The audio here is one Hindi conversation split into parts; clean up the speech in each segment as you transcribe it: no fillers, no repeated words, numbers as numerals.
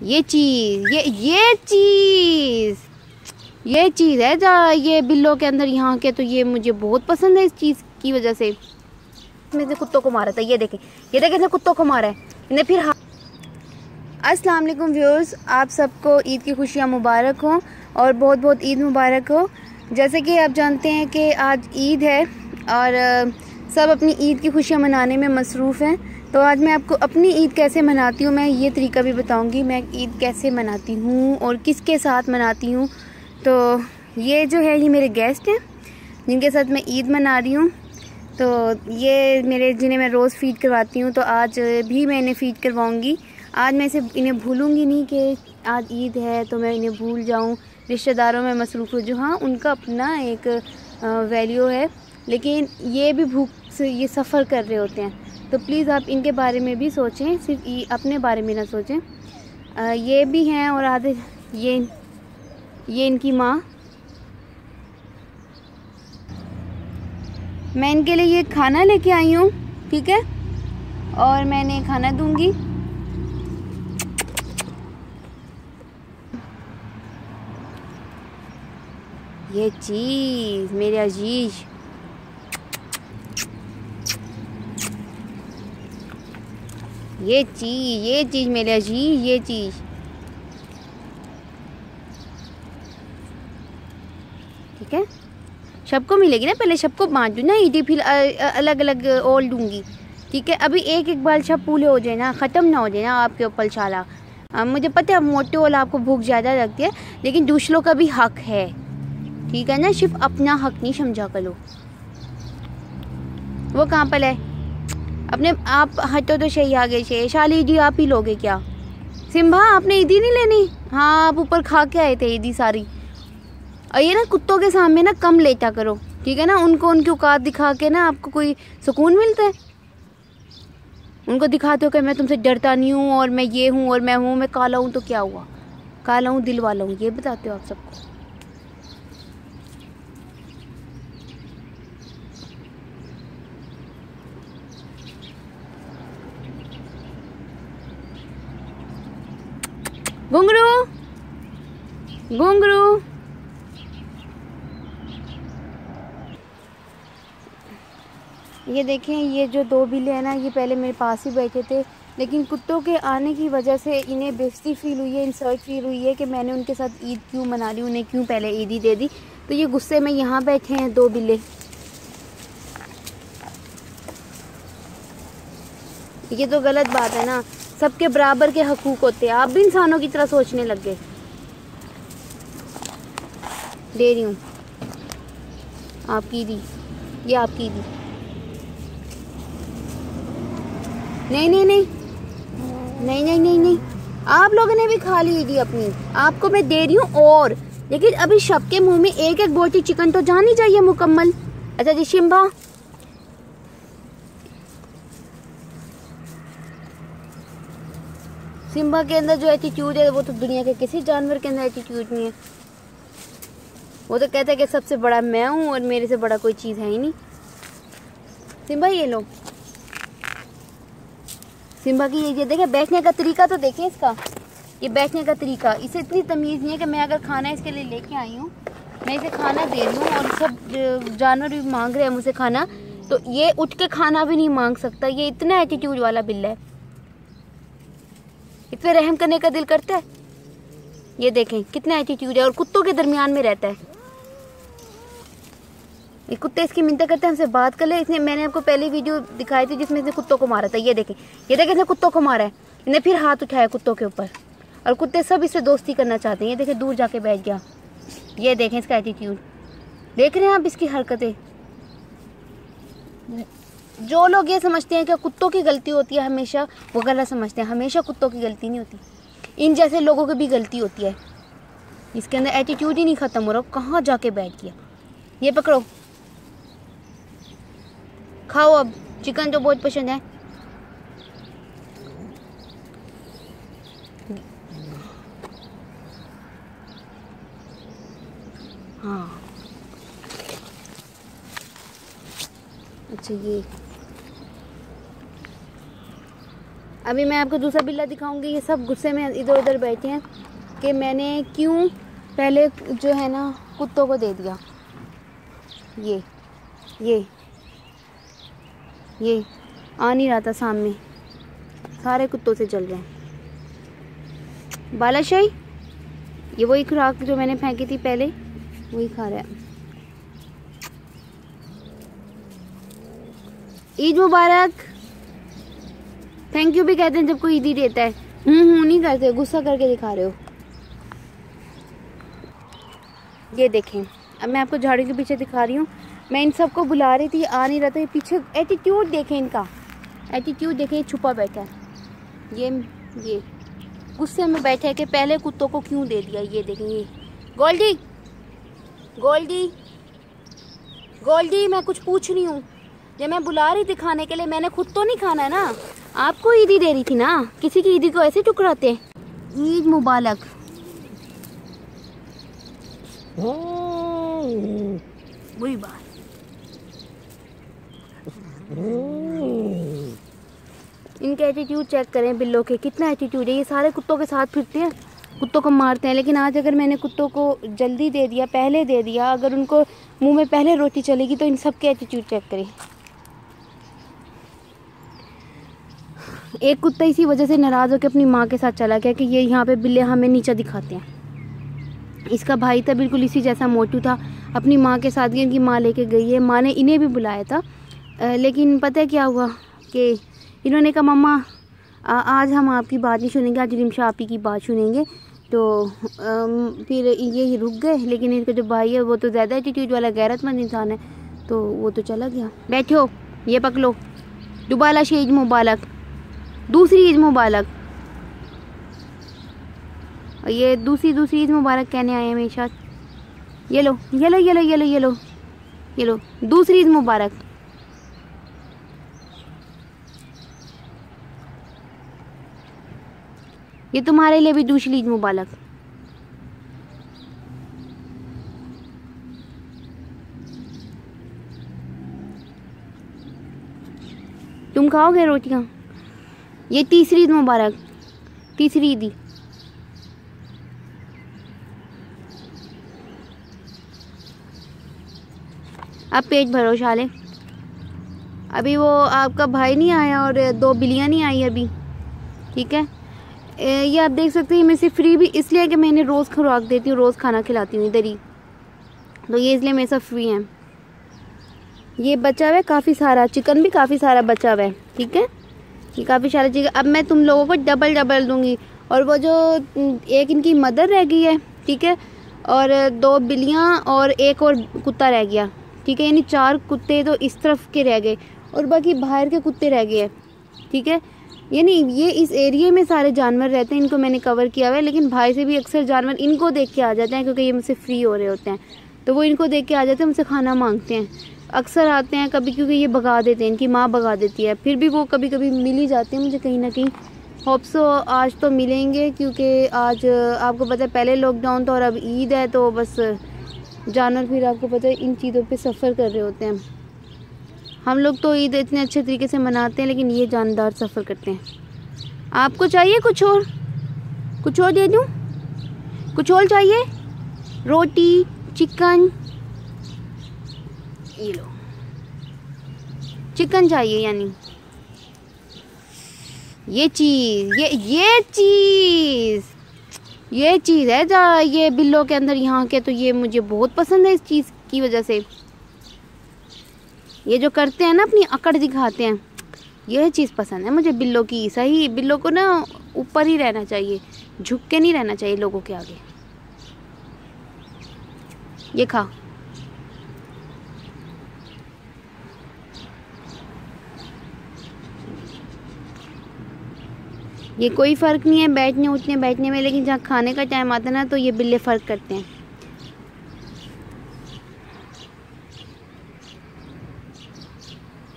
ये चीज़ ये चीज़ है ये बिल्लों के अंदर यहाँ के, तो ये मुझे बहुत पसंद है इस चीज़ की वजह से। मैंने कुत्तों को मारा था, ये देखें इसने कुत्तों को मारा है इन्हें फिर। अस्सलाम वालेकुम व्यूअर्स, आप सबको ईद की खुशियाँ मुबारक हों और बहुत बहुत ईद मुबारक हो। जैसे कि आप जानते हैं कि आज ईद है और सब अपनी ईद की खुशियाँ मनाने में मसरूफ़ हैं। तो आज मैं आपको अपनी ईद कैसे मनाती हूँ, मैं ये तरीका भी बताऊँगी मैं ईद कैसे मनाती हूँ और किसके साथ मनाती हूँ। तो ये जो है ये मेरे गेस्ट हैं जिनके साथ मैं ईद मना रही हूँ। तो ये मेरे जिन्हें मैं रोज़ फ़ीड करवाती हूँ, तो आज भी मैं इन्हें फ़ीड करवाऊँगी। आज मैं इन्हें भूलूँगी नहीं कि आज ईद है तो मैं इन्हें भूल जाऊँ, रिश्तेदारों में मसरूफ़ हो जो। हाँ, उनका अपना एक वैल्यू है, लेकिन ये भी भूख से ये सफ़र कर रहे होते हैं। तो प्लीज़ आप इनके बारे में भी सोचें, सिर्फ अपने बारे में ना सोचें। ये भी हैं और आधे ये इनकी माँ। मैं इनके लिए ये खाना लेके आई हूँ, ठीक है, और मैं इन्हें खाना दूँगी। ये चीज़ मेरे अजीज, ये चीज़ मेरे अजीज, ये चीज़ ठीक है, सबको मिलेगी ना। पहले सबको बांट दूँ ना ईदी, फिर अलग अलग ओल दूँगी, ठीक है। अभी एक एक बाल सब पूरे हो जाए ना, ख़त्म ना हो जाए ना आपके ऊपर शाला। मुझे पता है मोटे वाला आपको भूख ज़्यादा लगती है, लेकिन दूसरों का भी हक है, ठीक है ना। सिर्फ अपना हक नहीं समझा करो। वो कहाँ पर है अपने आप हटो तो सही, आगे से शाली ईदी आप ही लोगे क्या? सिम्बा आपने ईदी नहीं लेनी? हाँ, आप ऊपर खा के आए थे ईदी सारी। और ये ना कुत्तों के सामने ना कम लेटा करो, ठीक है ना। उनको उनकी औकात दिखा के ना आपको कोई सुकून मिलता है? उनको दिखाते हो कि मैं तुमसे डरता नहीं हूँ और मैं ये हूँ और मैं काला हूँ, तो क्या हुआ? काला हूँ दिल वाला हूँ, ये बताते हो आप सबको। घुंघरू घुंघरू, ये देखें, ये जो दो बिल्ले हैं ना, ये पहले मेरे पास ही बैठे थे, लेकिन कुत्तों के आने की वजह से इन्हें बेइज्जती फील हुई है, इंसल्ट फील हुई है कि मैंने उनके साथ ईद क्यों मना रही हूँ, उन्हें क्यों पहले ईद ही दे दी। तो ये गुस्से में यहाँ बैठे हैं दो बिल्ले। ये तो गलत बात है ना, सबके बराबर के हकूक होते हैं। आप भी इंसानों की तरह सोचने लग गए। दे रही हूँ आपकी दी, ये आपकी दी। नहीं नहीं नहीं नहीं नहीं नहीं नहीं, आप लोगों ने भी खा ली ईदी अपनी, आपको मैं दे रही हूँ और, लेकिन अभी सबके मुंह में एक एक बोटी चिकन तो जानी चाहिए मुकम्मल। अच्छा जी शिम्बा, सिम्बा के अंदर जो एटीट्यूड है वो तो दुनिया के किसी जानवर के अंदर एटीट्यूड नहीं है। वो तो कहता है कि सबसे बड़ा मैं हूँ और मेरे से बड़ा कोई चीज़ है ही नहीं। सिम्बा ये लो, सिम्बा की ये देखें बैठने का तरीका, तो देखें इसका, ये बैठने का तरीका। इसे इतनी तमीज़ नहीं है कि मैं अगर खाना इसके लिए लेके आई हूँ, मैं इसे खाना दे रही हूँ और सब जानवर भी मांग रहे हैं मुझसे खाना, तो ये उठ के खाना भी नहीं मांग सकता। ये इतना एटीट्यूड वाला बिल्ला है, इस पे रहम करने का दिल करता है। ये देखें कितना एटीट्यूड है और कुत्तों के दरमियान में रहता है। ये कुत्ते इसकी मिन्नत करते हैं हमसे बात कर ले। इसने, मैंने आपको पहले वीडियो दिखाई थी जिसमें इसने कुत्तों को मारा था। ये देखें इसने कुत्तों को मारा है, इन्हें फिर हाथ उठाया कुत्तों के ऊपर, और कुत्ते सब इससे दोस्ती करना चाहते हैं। ये देखें दूर जाके बैठ गया। ये देखें इसका एटीट्यूड, देख रहे हैं आप इसकी हरकतें। जो लोग ये समझते हैं कि कुत्तों की गलती होती है हमेशा, वो गलत समझते हैं। हमेशा कुत्तों की गलती नहीं होती, इन जैसे लोगों की भी गलती होती है। इसके अंदर एटीट्यूड ही नहीं ख़त्म हो रहा, कहाँ जाके बैठ गया। ये पकड़ो, खाओ अब, चिकन तो बहुत पसंद है। हाँ अच्छा, ये अभी मैं आपको दूसरा बिल्ला दिखाऊंगी। ये सब गुस्से में इधर उधर बैठे हैं कि मैंने क्यों पहले जो है ना कुत्तों को दे दिया। ये आ नहीं रहा था सामने, सारे कुत्तों से जल रहे हैं। बालाशाही ये वही खुराक जो मैंने फेंकी थी पहले, वही खा रहा है। ईद मुबारक। थैंक यू भी कहते हैं जब कोई ईद ही देता है। नहीं करते, गुस्सा करके दिखा रहे हो। ये देखें, अब मैं आपको झाड़ू के पीछे दिखा रही हूँ। मैं इन सबको बुला रही थी, आ नहीं रहा था। ये पीछे एटीट्यूड देखें, इनका एटीट्यूड देखें। ये छुपा बैठा है, ये गुस्से में बैठा है कि पहले कुत्तों को क्यों दे दिया। ये देखें, ये गोल्डी गोल्डी गोल्डी, मैं कुछ पूछ रही हूँ। जब मैं बुला रही थी खाने के लिए, मैंने खुद तो नहीं खाना है ना, आपको ईदी दे रही थी ना। किसी की ईदी को ऐसे टुकराते हैं। ईद मुबारक। बुरी बात। इनके एटीट्यूड चेक करें बिल्लों के, कितना एटीट्यूड है। ये सारे कुत्तों के साथ फिरते हैं, कुत्तों को मारते हैं। लेकिन आज अगर मैंने कुत्तों को जल्दी दे दिया, पहले दे दिया, अगर उनको मुंह में पहले रोटी चलेगी तो इन सब के एटीट्यूड चेक करें। एक कुत्ता इसी वजह से नाराज़ होकर अपनी माँ के साथ चला गया कि ये यहाँ पे बिल्ले हमें नीचा दिखाते हैं। इसका भाई था बिल्कुल इसी जैसा, मोटू था, अपनी माँ के साथ गया। इनकी माँ लेके गई है, माँ ने इन्हें भी बुलाया था। लेकिन पता है क्या हुआ कि इन्होंने कहा मम्मा आज हम आपकी बात नहीं सुनेंगे, आज रिमशा आपी की बात सुनेंगे। तो फिर ये रुक गए। लेकिन इनका जो भाई है वो तो ज़्यादा एटीट्यूड वाला गैरतमंद इंसान है, तो वो तो चला गया। बैठो, ये पकड़ो। दुबाला ईद मुबारक, दूसरी ईद मुबारक। और ये दूसरी ईद मुबारक कहने आए हैं मेरे साथ। ये लो ये लो ये लो ये लो ये लो ये लो, दूसरी ईद मुबारक। ये तुम्हारे लिए भी दूसरी ईद मुबारक। तुम खाओगे रोटियां? ये तीसरी ईद मुबारक, तीसरी ईदी। अब पेट भरो शाले। अभी वो आपका भाई नहीं आया और 2 बिल्लियाँ नहीं आई अभी, ठीक है। ये आप देख सकते हैं, मैं से फ्री भी इसलिए है कि मैं इन्हें रोज़ खुराक देती हूँ, रोज़ खाना खिलाती हूँ इधर ही, तो ये इसलिए मेरे साथ फ्री हैं। ये बचा हुआ है काफ़ी सारा, चिकन भी काफ़ी सारा बचा हुआ है, ठीक है। ये काफ़ी सारा चिकन अब मैं तुम लोगों को डबल दूंगी। और वो जो एक इनकी मदर रह गई है, ठीक है, और 2 बिल्लियाँ और एक और कुत्ता रह गया, ठीक है। यानी 4 कुत्ते तो इस तरफ के रह गए और बाकी बाहर के कुत्ते रह गए, ठीक है। यानी ये इस एरिया में सारे जानवर रहते हैं, इनको मैंने कवर किया हुआ है। लेकिन भाई से भी अक्सर जानवर इनको देख के आ जाते हैं, क्योंकि ये मुझसे फ्री हो रहे होते हैं, तो वो इनको देख के आ जाते हैं, मुझसे खाना मांगते हैं। अक्सर आते हैं कभी, क्योंकि ये भगा देते हैं, इनकी माँ भगा देती है। फिर भी वो कभी कभी मिल ही जाते हैं मुझे कहीं ना कहीं। होप सो आज तो मिलेंगे, क्योंकि आज आपको पता है पहले लॉकडाउन था और अब ईद है, तो बस जानवर फिर आपको पता है इन चीज़ों पे सफ़र कर रहे होते हैं। हम लोग तो ईद इतने अच्छे तरीके से मनाते हैं, लेकिन ये जानदार सफ़र करते हैं। आपको चाहिए कुछ और दे दूँ? कुछ और चाहिए? रोटी, चिकन? ये लो, चिकन चाहिए। यानी ये चीज़ है जा ये बिल्लों के अंदर यहाँ के, तो ये मुझे बहुत पसंद है इस चीज़ की वजह से। ये जो करते हैं ना, अपनी अकड़ दिखाते हैं, यह चीज़ पसंद है मुझे बिल्लों की। सही, बिल्लों को ना ऊपर ही रहना चाहिए, झुक के नहीं रहना चाहिए लोगों के आगे। ये खा। ये कोई फ़र्क नहीं है बैठने उठने बैठने में, लेकिन जहाँ खाने का टाइम आता है ना, तो ये बिल्ले फ़र्क करते हैं।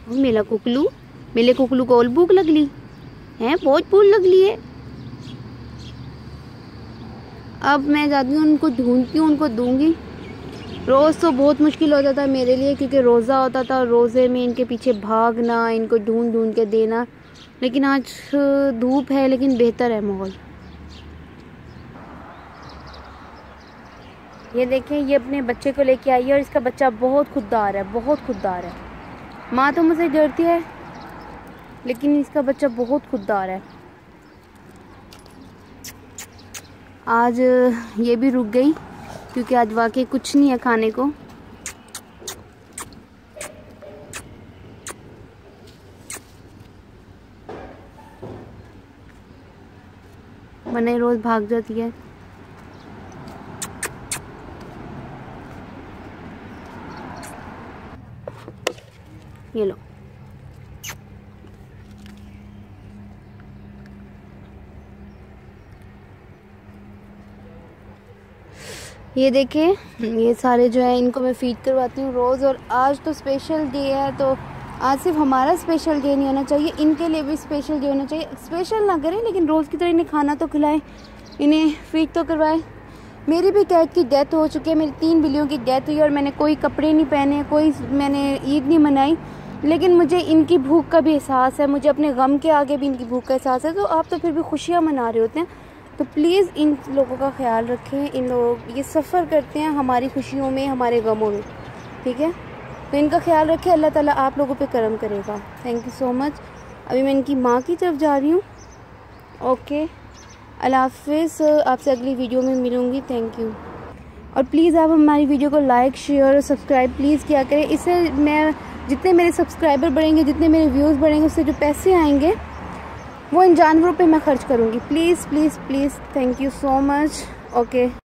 मेरे कुकलू को और भूख लग ली है, बहुत भूख लग ली है। अब मैं जाती हूँ, उनको ढूंढती हूँ, उनको दूंगी। रोज़ तो बहुत मुश्किल होता था मेरे लिए, क्योंकि रोज़ा होता था, रोज़े में इनके पीछे भागना, इनको ढूंढ के देना लेकिन आज धूप है, लेकिन बेहतर है माहौल। ये देखें, ये अपने बच्चे को लेके आई है और इसका बच्चा बहुत खुददार है, बहुत खुददार है। माँ तो मुझसे डरती है, लेकिन इसका बच्चा बहुत खुददार है। आज ये भी रुक गई क्योंकि आज वाकई कुछ नहीं है खाने को। वरना रोज भाग जाती है। ये लो, ये देखें, ये सारे जो है इनको मैं फीड करवाती हूँ रोज़। और आज तो स्पेशल डे है, तो आज सिर्फ हमारा स्पेशल डे नहीं होना चाहिए, इनके लिए भी स्पेशल डे होना चाहिए। स्पेशल ना करें, लेकिन रोज़ की तरह इन्हें खाना तो खिलाएं, इन्हें फीड तो करवाएं। मेरी भी कैट की डेथ हो चुकी है, मेरी 3 बिल्लियों की डेथ हुई और मैंने कोई कपड़े नहीं पहने, कोई मैंने ईद नहीं मनाई, लेकिन मुझे इनकी भूख का भी एहसास है, मुझे अपने गम के आगे भी इनकी भूख का एहसास है। तो आप तो फिर भी खुशियाँ मना रहे होते हैं, तो प्लीज़ इन लोगों का ख्याल रखें। इन लोग ये सफ़र करते हैं हमारी खुशियों में, हमारे गमों में, ठीक है? तो इनका ख्याल रखें, अल्लाह ताला आप लोगों पे करम करेगा। Thank you so much. अभी मैं इनकी माँ की तरफ जा रही हूँ। ओके, अल्लाह हाफ़िज़, आपसे अगली वीडियो में मिलूँगी। Thank you. और प्लीज़ आप हमारी वीडियो को लाइक, शेयर और सब्सक्राइब प्लीज़ किया करें। इससे मैं जितने मेरे सब्सक्राइबर बढ़ेंगे, जितने मेरे व्यूज़ बढ़ेंगे, उससे जो पैसे आएंगे वो इन जानवरों पे मैं खर्च करूँगी। Please please please, thank you so much. Okay.